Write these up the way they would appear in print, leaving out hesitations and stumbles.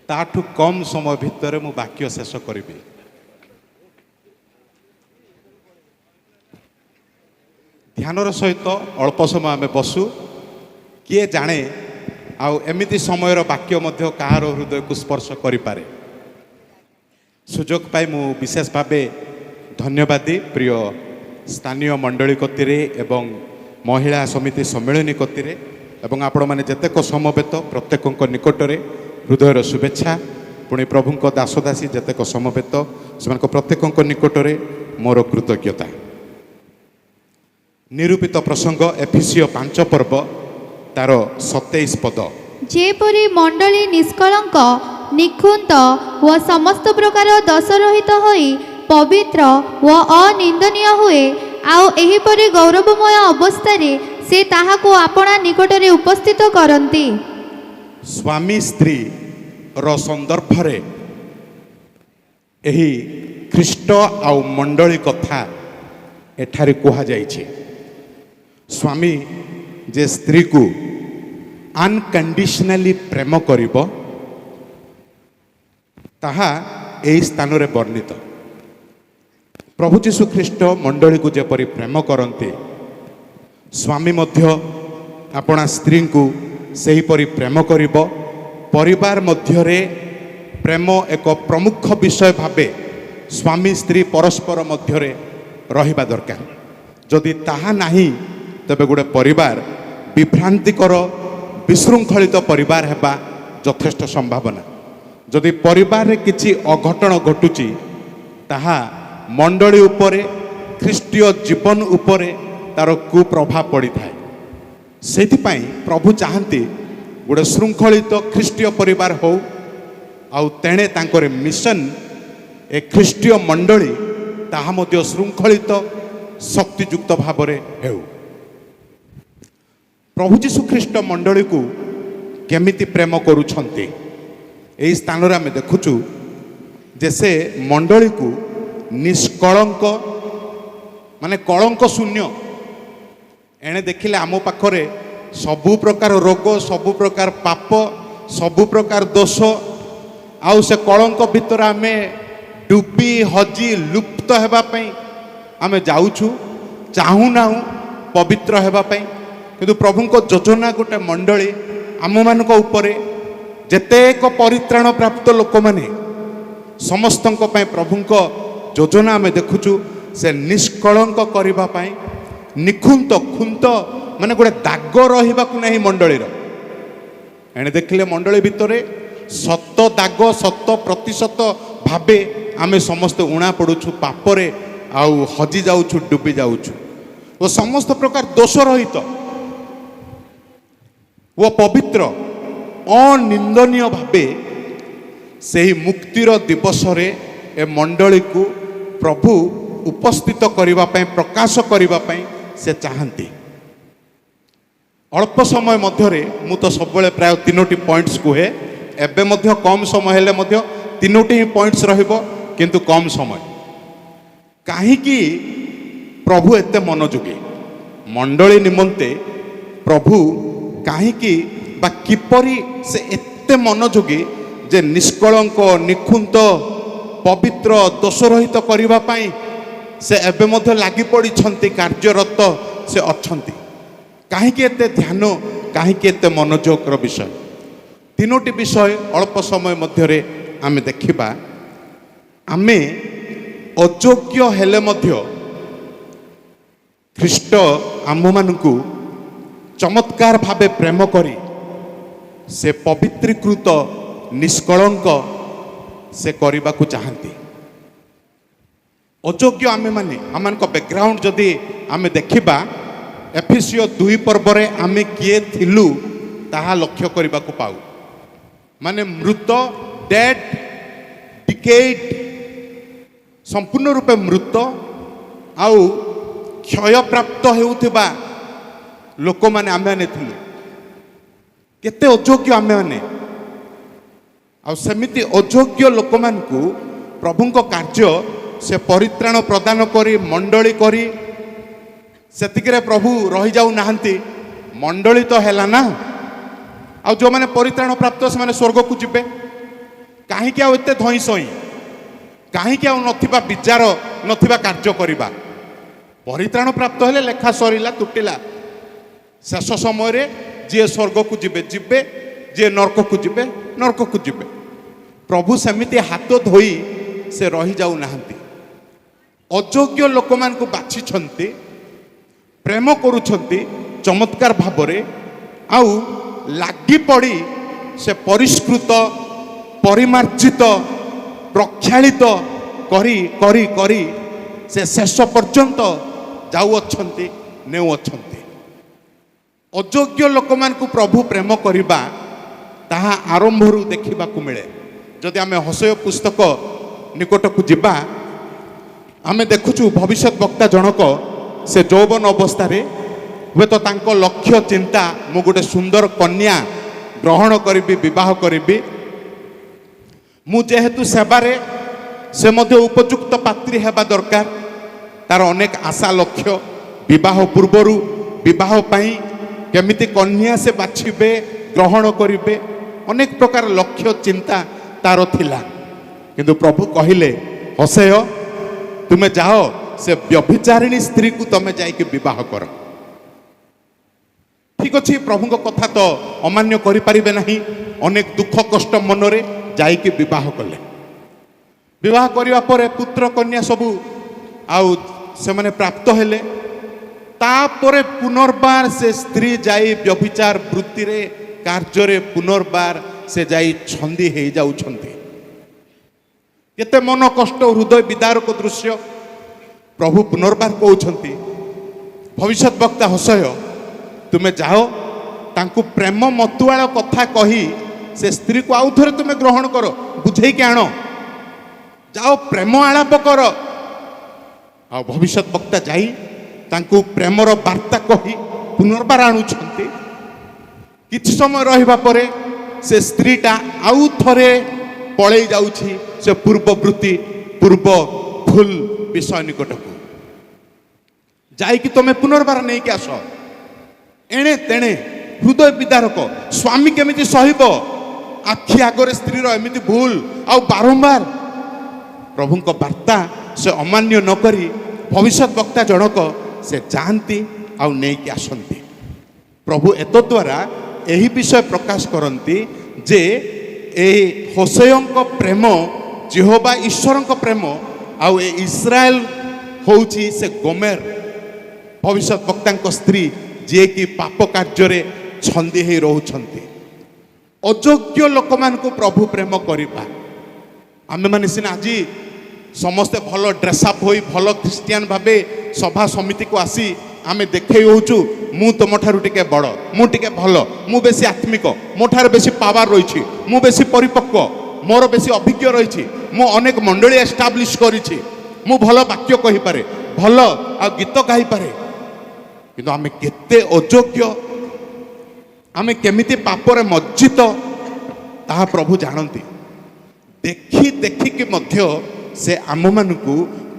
ताठू कम समय भितर मु वाक्य शेष करी। ध्यानर सहित अल्प समय आम बसु किए जाने आउ एमिति समयर वाक्य मध्य कहार हृदय को स्पर्श करें। सुजोग पाई मु विशेष भावे धन्यवादी प्रिय स्थानीय मंडली कतिरे एवं महिला समिति सम्मेलन कतिरे एवं आपण मैंने जेतेक समवेत प्रत्येक निकटरे हृदयर शुभेच्छा। पुणी प्रभु दासदासी जेतेक समवेत से प्रत्येक निकटरे मोर कृतज्ञता। निरूपित प्रसंग एफिसियो 5 पर्व तार 27 पद। जेपरी मंडली निष्कलंक निखुंत व समस्त प्रकार दोषरहित होई पवित्र व अनिंदनीय हुए आउ एहिपरि गौरवमय अवस्था रे से ताहाको आपणा निकटरे उपस्थित करंती। स्वामी स्त्री रो संदर्भ रे एही ख्रीष्ट आउ मंडली कथा एठारे कहा जाइछे। स्वामी जे स्त्री को अनकंडीशनली प्रेम करिबो ताहा एही स्थान रे वर्णित। प्रभु जीशु ख्रीष्ट मंडली को जेपरी प्रेम करते स्वामी मध्य अपना स्त्री को सही परी प्रेम करिबो। परिवार मध्य रे प्रेम एक प्रमुख विषय भावे स्वामी स्त्री परस्पर मध्य रे रहिबा दरकार। जदि ताहा नाही तबे गोटे परिवार विभ्रांतिकर विशृंखलित परिवार हेबा यथेष्ट संभावना। जदि परिवार रे किछि अघटन घटुची ताहा मंडली उपरे ख्रीष्टीय जीवन उपरे तार कुप्रभाव पड़ी थाए। सेथिपाई प्रभु चाहती गोटे श्रृंखलित ख्रीष्टीय परिवार हो आउ तेणे तांकर मिशन ए ख्रीष्टीय मंडली ताहा मध्य श्रृंखलित शक्तियुक्त भाव में हेउ। प्रभु जीशु ख्रीष्ट मंडली को केमिति प्रेम करुछंती एही स्थान रे आमे देखुचु जे से मंडली को निष्कलंक माने कलंक शून्य। एणे देखिले आम पाखरे सबु प्रकार रोग सबु प्रकार पाप सबु प्रकार दोष आउ से कलंक भितर आमे डुबी हजी लुप्त हेबा पई आमे जाउछु चाहू नाहू पवित्र हेबा पई। किंतु प्रभु को योजना गोटे मंडली आम मानक उपरे जेतेक परित्राण प्राप्त लोक माने समस्तंक पई प्रभु को योजना आमे देखुचु से निष्कलंक करिबा पई निखुंत खुंत माने गोटे दाग रहिबा को नहीं मंडली रो। एने देखिले मंडली भितरे सत दाग 100% भावे आमे समस्त उणा पड़ुछु पापरे आउ हजी जाउछु डुबी जाउछु वो समस्त प्रकार दोष रहित वो पवित्र अनिंदनीय भावे सेही मुक्तिर दिवस रे ए मंडली को प्रभु उपस्थित करिबा पई प्रकाश करिबा पई से चाहती। अल्प समय मध्य मु तो सब प्राय 3टी पॉइंट्स कहे एबे मध्य कम समय हेले मध्य 3टी ही पॉइंट्स रहिबो किंतु कम समय काहे कि प्रभु एते मनोयोगी मंडली निमंते प्रभु काहे कि बा किपरि से एते मनोयोगी जे निष्कलंक निखुंत पवित्र दोषरहित करिबा पई से एबे मध्य लागि पड़िछंती कार्यरत से अछंती। काहे कि एते ध्यान काहे कि एते मनोयोगर विषय 3टी विषय अल्प समय मध्य रे आमे देखिबा। आमे अयोग्य हेले मध्य ख्रीष्ट आम मानकु चमत्कार भावे प्रेम करी से पवित्रीकृत निष्कलंक से करने को चाहती। अयोग्य आमे माने आम बैकग्राउंड जदि आमे देखिबा एफिसियो 2 पर्व रे आमे किए थिलु ताहा लक्ष्य करने को पाऊ। माने मृत डेड डिकेड संपूर्ण रूपे मृत आउ क्षय प्राप्त हेउथिबा लोक माने आमे माने थिलु। केते अयोग्य आमे माने आ सेमिति अयोग्य लोक मान को प्रभु को कार्य से परित्राण प्रदान करी मंडली करी सेतिकरे प्रभु रही जाऊ नाहंती। मंडली तो हैला ना आ जो माने परित्राण प्राप्त से माने स्वर्ग को जिबे କାହିଁକି ଆଉ ଏତେ ଧଇଁ ସଇଁ, କାହିଁକି ଆଉ ନଥିବା ବିଚାର ନଥିବା କାର୍ଯ୍ୟ କରିବା? ପରିତ୍ରାଣ ପ୍ରାପ୍ତ ହେଲେ ଲେଖା ସରିଲା, ତୁଟିଲା। ଶେଷ ସମୟରେ ଯିଏ ସ୍ୱର୍ଗକୁ ଯିବେ ଯିବେ, ଯିଏ ନର୍କକୁ ଯିବେ ନର୍କକୁ ଯିବେ। ପ୍ରଭୁ ସେମିତି ହାତ ଧୋଇ ସେ ରହିଯାଉନାହାନ୍ତି। ଅଯୋଗ୍ୟ ଲୋକମାନଙ୍କୁ ବାଛିଛନ୍ତି, ପ୍ରେମ କରୁଛନ୍ତି ଚମତ୍କାର ଭାବରେ, ଆଉ ଲାଗି ପଡ଼ି ସେ ପରିଷ୍କୃତ, ପରିମାର୍ଜିତ, ପ୍ରକ୍ଷାଳିତ କରି କରି କରି ସେ ଶେଷ ପର୍ଯ୍ୟନ୍ତ ଯାଉଅଛନ୍ତି, ନେଉଅଛନ୍ତି। ଅଯୋଗ୍ୟ ଲୋକମାନଙ୍କୁ ପ୍ରଭୁ ପ୍ରେମ କରିବା ତାହା ଆରମ୍ଭରୁ ଦେଖିବାକୁ ମିଳେ। ଯଦି ଆମେ ହୋସେୟ ପୁସ୍ତକ ନିକଟକୁ ଯିବା, ଆମେ ଦେଖୁଛୁ ଭବିଷ୍ୟତ ବକ୍ତା ଜଣକ ସେ ଯୌବନ ଅବସ୍ଥାରେ ହୁଏତ ତାଙ୍କ ଲକ୍ଷ୍ୟ ଚିନ୍ତା, ମୁଁ ଗୋଟେ ସୁନ୍ଦର କନ୍ୟା ଗ୍ରହଣ କରିବି, ବିବାହ କରିବି। ମୁଁ ଯେହେତୁ ସେବାରେ, ସେ ମଧ୍ୟ ଉପଯୁକ୍ତ ପାତ୍ରୀ ହେବା ଦରକାର। ତାର ଅନେକ ଆଶା ଲକ୍ଷ୍ୟ, ବିବାହ ପୂର୍ବରୁ ବିବାହ ପାଇଁ କେମିତି କନ୍ୟା ସେ ବାଛିବେ, ଗ୍ରହଣ କରିବେ, ଅନେକ ପ୍ରକାର ଲକ୍ଷ୍ୟ ଚିନ୍ତା ତାର ଥିଲା। କିନ୍ତୁ ପ୍ରଭୁ କହିଲେ, ହୋସେୟ ତୁମେ ଯାଅ, ସେ ବ୍ୟଭିଚାରିଣୀ ସ୍ତ୍ରୀକୁ ତମେ ଯାଇକି ବିବାହ କର। ଠିକ ଅଛି, ପ୍ରଭୁଙ୍କ କଥା ତ ଅମାନ୍ୟ କରିପାରିବେ ନାହିଁ। ଅନେକ ଦୁଃଖ କଷ୍ଟ ମନରେ ଯାଇକି ବିବାହ କଲେ। ବିବାହ କରିବା ପରେ ପୁତ୍ର କନ୍ୟା ସବୁ ଆଉ ସେମାନେ ପ୍ରାପ୍ତ ହେଲେ। ତାପରେ ପୁନର୍ବାର ସେ ସ୍ତ୍ରୀ ଯାଇ ବ୍ୟଭିଚାର ବୃତ୍ତିରେ, କାର୍ଯ୍ୟରେ ପୁନର୍ବାର ସେ ଯାଇ ଛନ୍ଦି ହେଇଯାଉଛନ୍ତି। କେତେ ମନ କଷ୍ଟ, ହୃଦୟ ବିଦାରକ ଦୃଶ୍ୟ। ପ୍ରଭୁ ପୁନର୍ବାର କହୁଛନ୍ତି, ଭବିଷ୍ୟତ ବକ୍ତା ହୋସେୟ ତୁମେ ଯାଅ, ତାଙ୍କୁ ପ୍ରେମ ମତୁଆଳ କଥା କହି ସେ ସ୍ତ୍ରୀକୁ ଆଉ ଥରେ ତୁମେ ଗ୍ରହଣ କର, ବୁଝେଇକି ଆଣ। ଯାଅ, ପ୍ରେମ ଆଳାପ କର। ଆଉ ଭବିଷ୍ୟତ ବକ୍ତା ଯାଇ ତାଙ୍କୁ ପ୍ରେମର ବାର୍ତ୍ତା କହି ପୁନର୍ବାର ଆଣୁଛନ୍ତି। କିଛି ସମୟ ରହିବା ପରେ ସେ ସ୍ତ୍ରୀଟା ଆଉ ଥରେ ପଳେଇ ଯାଉଛି ସେ ପୂର୍ବ ବୃତ୍ତି, ପୂର୍ବ ଭୁଲ ବିଷୟ ନିକଟକୁ। ଯାଇକି ତମେ ପୁନର୍ବାର ନେଇକି ଆସ। ଏଣେ ତେଣେ ହୃଦୟ ବିଦାରକ। ସ୍ୱାମୀ କେମିତି ସହିବ ଆଖି ଆଗରେ ସ୍ତ୍ରୀର ଏମିତି ଭୁଲ ଆଉ ବାରମ୍ବାର? ପ୍ରଭୁଙ୍କ ବାର୍ତ୍ତା ସେ ଅମାନ୍ୟ ନକରି ଭବିଷ୍ୟତ ବକ୍ତା ଜଣକ ସେ ଯାଆନ୍ତି ଆଉ ନେଇକି ଆସନ୍ତି। ପ୍ରଭୁ ଏତଦ୍ୱାରା ଏହି ବିଷୟ ପ୍ରକାଶ କରନ୍ତି ଯେ ଏ ହୋସେୟଙ୍କ ପ୍ରେମ ଯେହୋବା ଈଶ୍ୱରଙ୍କ ପ୍ରେମ, ଆଉ ଏ ଇସ୍ରାଏଲ ହେଉଛି ସେ ଗୋମେର ଭବିଷ୍ୟତ ବକ୍ତାଙ୍କ ସ୍ତ୍ରୀ, ଯିଏକି ପାପ କାର୍ଯ୍ୟରେ ଛନ୍ଦି ହେଇ ରହୁଛନ୍ତି। ଅଯୋଗ୍ୟ ଲୋକମାନଙ୍କୁ ପ୍ରଭୁ ପ୍ରେମ କରିବା। ଆମେମାନେ ସିନା ଆଜି ସମସ୍ତେ ଭଲ ଡ୍ରେସଅପ୍ ହୋଇ ଭଲ ଖ୍ରୀଷ୍ଟିଆନ ଭାବେ ସଭା ସମିତିକୁ ଆସି ଆମେ ଦେଖେଇ ହେଉଛୁ, ମୁଁ ତୁମଠାରୁ ଟିକେ ବଡ଼, ମୁଁ ଟିକେ ଭଲ, ମୁଁ ବେଶୀ ଆତ୍ମିକ, ମୋ ଠାରେ ବେଶୀ ପାୱାର ରହିଛି, ମୁଁ ବେଶୀ ପରିପକ୍ୱ, ମୋର ବେଶୀ ଅଭିଜ୍ଞ ରହିଛି, ମୁଁ ଅନେକ ମଣ୍ଡଳୀ ଏଷ୍ଟାବ୍ଲିଶ କରିଛି, ମୁଁ ଭଲ ବାକ୍ୟ କହିପାରେ, ଭଲ ଆଉ ଗୀତ ଗାଇପାରେ। କିନ୍ତୁ ଆମେ କେତେ ଅଯୋଗ୍ୟ, ଆମେ କେମିତି ପାପରେ ମଜ୍ଜିତ ତାହା ପ୍ରଭୁ ଜାଣନ୍ତି। ଦେଖିକି ମଧ୍ୟ ସେ ଆମମାନଙ୍କୁ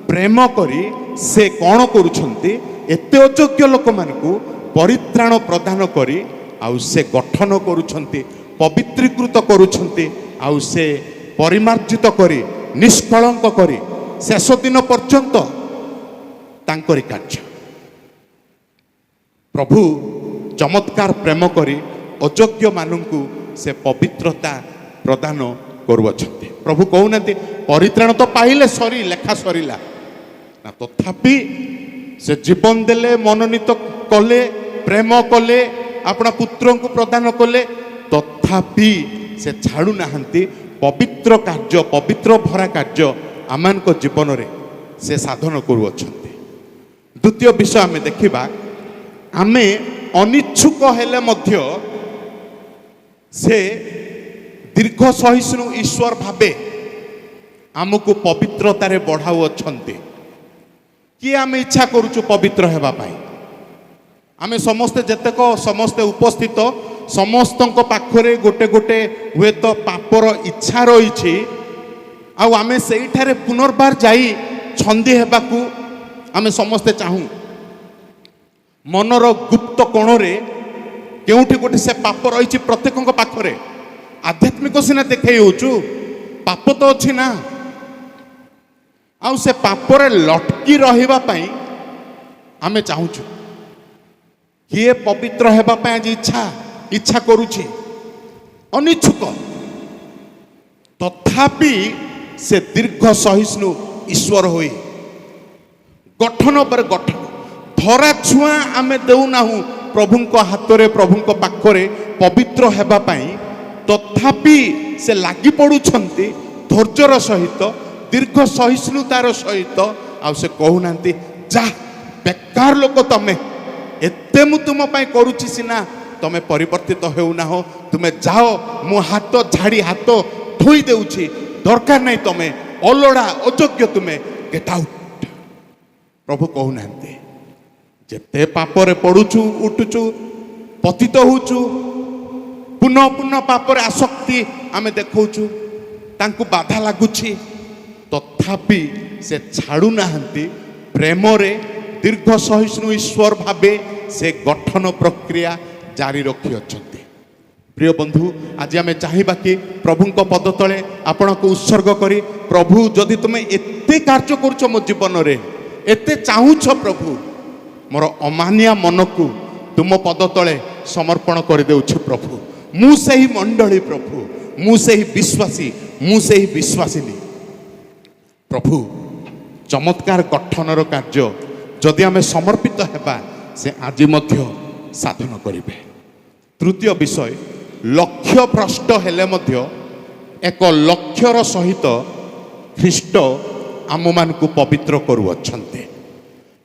ପ୍ରେମ କରି ସେ କ'ଣ କରୁଛନ୍ତି, ଏତେ ଅଯୋଗ୍ୟ ଲୋକମାନଙ୍କୁ ପରିତ୍ରାଣ ପ୍ରଦାନ କରି ଆଉ ସେ ଗଠନ କରୁଛନ୍ତି, ପବିତ୍ରୀକୃତ କରୁଛନ୍ତି, ଆଉ ସେ ପରିମାର୍ଜିତ କରି ନିଷ୍କଳଙ୍କ କରି ଶେଷ ଦିନ ପର୍ଯ୍ୟନ୍ତ ତାଙ୍କରି କାର୍ଯ୍ୟ। ପ୍ରଭୁ ଚମତ୍କାର ପ୍ରେମ କରି ଅଯୋଗ୍ୟ ମାନଙ୍କୁ ସେ ପବିତ୍ରତା ପ୍ରଦାନ କରୁଅଛନ୍ତି। ପ୍ରଭୁ କହୁନାହାନ୍ତି ପରିତ୍ରାଣ ତ ପାଇଲେ, ସରି ଲେଖା ସରିଲା ନା, ତଥାପି ସେ ଜୀବନ ଦେଲେ, ମନୋନୀତ କଲେ, ପ୍ରେମ କଲେ, ଆପଣ ପୁତ୍ରଙ୍କୁ ପ୍ରଦାନ କଲେ, ତଥାପି ସେ ଛାଡ଼ୁନାହାନ୍ତି ପବିତ୍ର କାର୍ଯ୍ୟ, ପବିତ୍ର ଭରା କାର୍ଯ୍ୟ ଆମମାନଙ୍କ ଜୀବନରେ ସେ ସାଧନ କରୁଅଛନ୍ତି। ଦ୍ୱିତୀୟ ବିଷୟ ଆମେ ଦେଖିବା, ଆମେ ଅନିଚ୍ଛୁକ ହେଲେ ମଧ୍ୟ ସେ ଦୀର୍ଘ ସହିଷ୍ଣୁ ଈଶ୍ୱର ଭାବେ ଆମକୁ ପବିତ୍ରତାରେ ବଢ଼ାଉଅଛନ୍ତି। କିଏ ଆମେ ଇଚ୍ଛା କରୁଛୁ ପବିତ୍ର ହେବା ପାଇଁ? ଆମେ ସମସ୍ତେ ଉପସ୍ଥିତ ସମସ୍ତଙ୍କ ପାଖରେ ଗୋଟେ ଗୋଟେ ହୁଏତ ପାପର ଇଚ୍ଛା ରହିଛି, ଆଉ ଆମେ ସେଇଠାରେ ପୁନର୍ବାର ଯାଇ ଛନ୍ଦି ହେବାକୁ ଆମେ ସମସ୍ତେ ଚାହୁଁ। ମନର ଗୁପ୍ତ କୋଣରେ କେଉଁଠି ଗୋଟେ ସେ ପାପ ରହିଛି ପ୍ରତ୍ୟେକଙ୍କ ପାଖରେ। ଆଧ୍ୟାତ୍ମିକ ସିନା ଦେଖେଇ ହେଉଛୁ, ପାପ ତ ଅଛି ନା, ଆଉ ସେ ପାପରେ ଲଟକି ରହିବା ପାଇଁ ଆମେ ଚାହୁଁଛୁ। କିଏ ପବିତ୍ର ହେବା ପାଇଁ ଆଜି ଇଚ୍ଛା କରୁଛି, ଅନିଚ୍ଛୁକ, ତଥାପି ସେ ଦୀର୍ଘ ସହିଷ୍ଣୁ ଈଶ୍ୱର ହୋଇ ଗଠନ ପରେ ଗଠନ ଧରା ଛୁଆଁ ଆମେ ଦେଉନାହୁଁ ପ୍ରଭୁଙ୍କ ହାତରେ, ପ୍ରଭୁଙ୍କ ପାଖରେ ପବିତ୍ର ହେବା ପାଇଁ। ତଥାପି ସେ ଲାଗି ପଡ଼ୁଛନ୍ତି ଧୈର୍ଯ୍ୟର ସହିତ, ଦୀର୍ଘ ସହିଷ୍ଣୁତାର ସହିତ। ଆଉ ସେ କହୁନାହାନ୍ତି, ଯା ବେକାର ଲୋକ ତମେ, ଏତେ ମୁଁ ତୁମ ପାଇଁ କରୁଛି ସିନା ତମେ ପରିବର୍ତ୍ତିତ ହେଉନାହଁ, ତୁମେ ଯାଅ, ମୁଁ ହାତ ଝାଡ଼ି ହାତ ଧୋଇ ଦେଉଛି, ଦରକାର ନାହିଁ ତମେ, ଅଲୋଡ଼ା ଅଯୋଗ୍ୟ ତୁମେ, ଗେଟ୍ ଆଉଟ୍। ପ୍ରଭୁ କହୁନାହାନ୍ତି, ଯେତେ ପାପରେ ପଡ଼ୁଛୁ, ଉଠୁଛୁ, ପତିତ ହେଉଛୁ, ପୁନଃ ପୁନଃ ପାପରେ ଆସକ୍ତି ଆମେ ଦେଖାଉଛୁ, ତାଙ୍କୁ ବାଧା ଲାଗୁଛି, ତଥାପି ସେ ଛାଡ଼ୁନାହାନ୍ତି। ପ୍ରେମରେ ଦୀର୍ଘ ସହିଷ୍ଣୁ ଈଶ୍ୱର ଭାବେ ସେ ଗଠନ ପ୍ରକ୍ରିୟା ଜାରି ରଖିଅଛନ୍ତି। ପ୍ରିୟ ବନ୍ଧୁ, ଆଜି ଆମେ ଚାହିଁବା କି ପ୍ରଭୁଙ୍କ ପଦ ତଳେ ଆପଣଙ୍କୁ ଉତ୍ସର୍ଗ କରି, ପ୍ରଭୁ ଯଦି ତୁମେ ଏତେ କାର୍ଯ୍ୟ କରୁଛ ମୋ ଜୀବନରେ, ଏତେ ଚାହୁଁଛ ପ୍ରଭୁ, ମୋର ଅମାନିଆ ମନକୁ ତୁମ ପଦ ତଳେ ସମର୍ପଣ କରିଦେଉଛି ପ୍ରଭୁ। ମୁଁ ସେହି ମଣ୍ଡଳୀ ପ୍ରଭୁ, ମୁଁ ସେହି ବିଶ୍ୱାସୀ, ମୁଁ ସେହି ବିଶ୍ୱାସିନୀ ପ୍ରଭୁ। ଚମତ୍କାର ଗଠନର କାର୍ଯ୍ୟ ଯଦି ଆମେ ସମର୍ପିତ ହେବା, ସେ ଆଜି ମଧ୍ୟ ସାଧନ କରିବେ। ତୃତୀୟ ବିଷୟ, ଲକ୍ଷ୍ୟ ଭ୍ରଷ୍ଟ ହେଲେ ମଧ୍ୟ ଏକ ଲକ୍ଷ୍ୟର ସହିତ ଖ୍ରୀଷ୍ଟ ଆମମାନଙ୍କୁ ପବିତ୍ର କରୁଅଛନ୍ତି।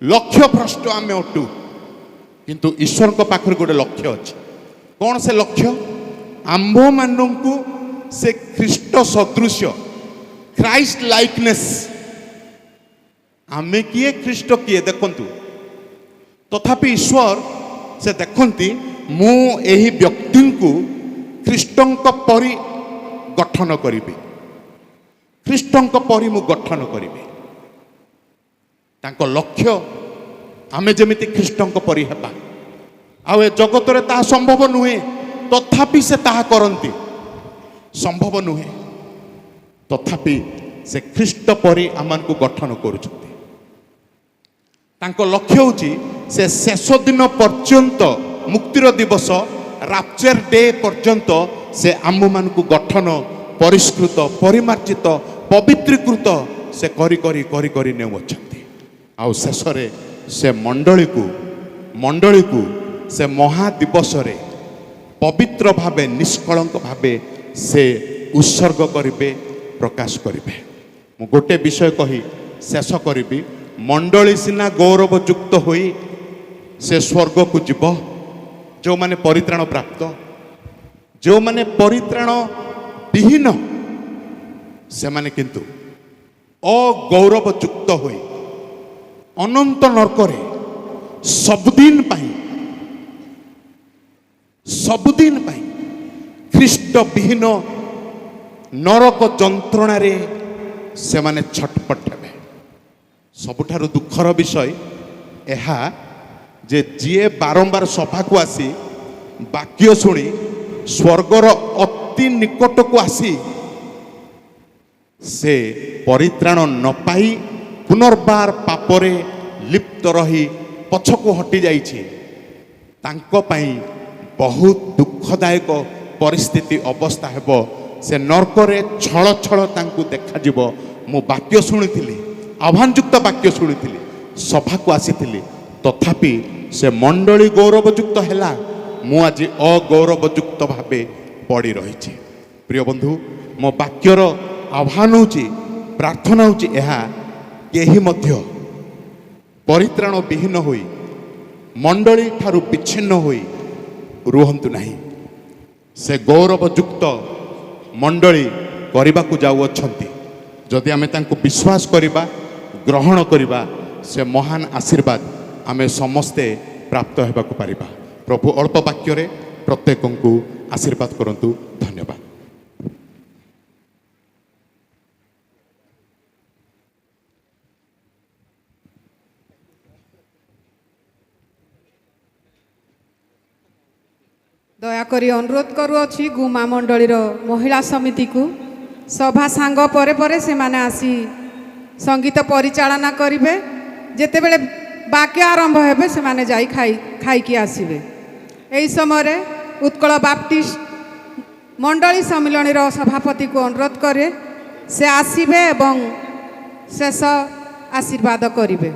ଲକ୍ଷ୍ୟ ଭ୍ରଷ୍ଟ ଆମେ ଅଟୁ, କିନ୍ତୁ ଈଶ୍ୱରଙ୍କ ପାଖରେ ଗୋଟେ ଲକ୍ଷ୍ୟ ଅଛି। କ'ଣ ସେ ଲକ୍ଷ୍ୟ? ଆମ୍ଭମାନଙ୍କୁ ସେ ଖ୍ରୀଷ୍ଟ ସଦୃଶ୍ୟ, ଖ୍ରାଇଷ୍ଟ ଲାଇକନେସ୍। ଆମେ କିଏ, ଖ୍ରୀଷ୍ଟ କିଏ ଦେଖନ୍ତୁ। ତଥାପି ଈଶ୍ୱର ସେ ଦେଖନ୍ତି, ମୁଁ ଏହି ବ୍ୟକ୍ତିଙ୍କୁ ଖ୍ରୀଷ୍ଟଙ୍କ ପରି ଗଠନ କରିବି, ଖ୍ରୀଷ୍ଟଙ୍କ ପରି ମୁଁ ଗଠନ କରିବି। ତାଙ୍କ ଲକ୍ଷ୍ୟ ଆମେ ଯେମିତି ଖ୍ରୀଷ୍ଟଙ୍କ ପରି ହେବା। ଆଉ ଏ ଜଗତରେ ତାହା ସମ୍ଭବ ନୁହେଁ, ତଥାପି ସେ ତାହା କରନ୍ତି। ସମ୍ଭବ ନୁହେଁ, ତଥାପି ସେ ଖ୍ରୀଷ୍ଟ ପରି ଆମମାନଙ୍କୁ ଗଠନ କରୁଛନ୍ତି। ତାଙ୍କ ଲକ୍ଷ୍ୟ ହେଉଛି ସେ ଶେଷ ଦିନ ପର୍ଯ୍ୟନ୍ତ, ମୁକ୍ତିର ଦିବସ ରାପ୍ଚର ଡେ ପର୍ଯ୍ୟନ୍ତ ସେ ଆମ୍ଭମାନଙ୍କୁ ଗଠନ, ପରିଷ୍କୃତ, ପରିମାର୍ଜିତ, ପବିତ୍ରୀକୃତ ସେ କରି କରି କରି କରି ନେଉଅଛନ୍ତି। ଆଉ ଶେଷରେ ସେ ମଣ୍ଡଳୀକୁ ସେ ମହାଦିବସରେ ପବିତ୍ର ଭାବେ, ନିଷ୍କଳଙ୍କ ଭାବେ ସେ ଉତ୍ସର୍ଗ କରିବେ, ପ୍ରକାଶ କରିବେ। ମୁଁ ଗୋଟେ ବିଷୟ କହି ଶେଷ କରିବି। ମଣ୍ଡଳୀ ସିନା ଗୌରବଯୁକ୍ତ ହୋଇ ସେ ସ୍ୱର୍ଗକୁ ଯିବ, ଯେଉଁମାନେ ପରିତ୍ରାଣ ପ୍ରାପ୍ତ, ଯେଉଁମାନେ ପରିତ୍ରାଣ ବିହୀନ, ସେମାନେ କିନ୍ତୁ ଅଗୌରବଯୁକ୍ତ ହୋଇ ଅନନ୍ତ ନର୍କରେ ସବୁଦିନ ପାଇଁ ଖ୍ରୀଷ୍ଟ ବିହୀନ ନରକ ଯନ୍ତ୍ରଣାରେ ସେମାନେ ଛଟପଟ ହେବେ। ସବୁଠାରୁ ଦୁଃଖର ବିଷୟ ଏହା ଯେ ଯିଏ ବାରମ୍ବାର ସଭାକୁ ଆସି ବାକ୍ୟ ଶୁଣି ସ୍ୱର୍ଗର ଅତି ନିକଟକୁ ଆସି ସେ ପରିତ୍ରାଣ ନ ପାଇ ପୁନର୍ବାର ପାପରେ ଲିପ୍ତ ରହି ପଛକୁ ହଟି ଯାଇଛି, ତାଙ୍କ ପାଇଁ ବହୁତ ଦୁଃଖଦାୟକ ପରିସ୍ଥିତି ଅବସ୍ଥା ହେବ। ସେ ନର୍କରେ ଛଳ ଛଳ ତାଙ୍କୁ ଦେଖାଯିବ। ମୁଁ ବାକ୍ୟ ଶୁଣିଥିଲି, ଆହ୍ୱାନଯୁକ୍ତ ବାକ୍ୟ ଶୁଣିଥିଲି, ସଭାକୁ ଆସିଥିଲି, ତଥାପି ସେ ମଣ୍ଡଳୀ ଗୌରବଯୁକ୍ତ ହେଲା, ମୁଁ ଆଜି ଅଗୌରବଯୁକ୍ତ ଭାବେ ପଡ଼ି ରହିଛି। ପ୍ରିୟ ବନ୍ଧୁ, ମୋ ବାକ୍ୟର ଆହ୍ୱାନ ହେଉଛି, ପ୍ରାର୍ଥନା ହେଉଛି ଏହା, କେହି ମଧ୍ୟ ପରିତ୍ରାଣ ବିହୀନ ହୋଇ ମଣ୍ଡଳୀ ଠାରୁ ବିଚ୍ଛିନ୍ନ ହୋଇ ରୁହନ୍ତୁ ନାହିଁ। ସେ ଗୌରବଯୁକ୍ତ ମଣ୍ଡଳୀ କରିବାକୁ ଯାଉଅଛନ୍ତି। ଯଦି ଆମେ ତାଙ୍କୁ ବିଶ୍ୱାସ କରିବା, ଗ୍ରହଣ କରିବା, ସେ ମହାନ ଆଶୀର୍ବାଦ ଆମେ ସମସ୍ତେ ପ୍ରାପ୍ତ ହେବାକୁ ପାରିବା। ପ୍ରଭୁ ଅଳ୍ପ ବାକ୍ୟରେ ପ୍ରତ୍ୟେକଙ୍କୁ ଆଶୀର୍ବାଦ କରନ୍ତୁ। ଧନ୍ୟବାଦ। ଦୟାକରି ଅନୁରୋଧ କରୁଅଛି ଗୁମା ମଣ୍ଡଳୀର ମହିଳା ସମିତିକୁ सभा सांग परे परे से माने आसी संगीत परिचालना करिवे जेतेबेले वाक्य आरंभ हेबे से माने जाई खाई की आसीबे। एही समय रे उत्कल बाप्टिस्ट मंडली सम्मिलनी सभापति को अनुरोध करे से आसीबे एवं शेष आशीर्वाद करिवे।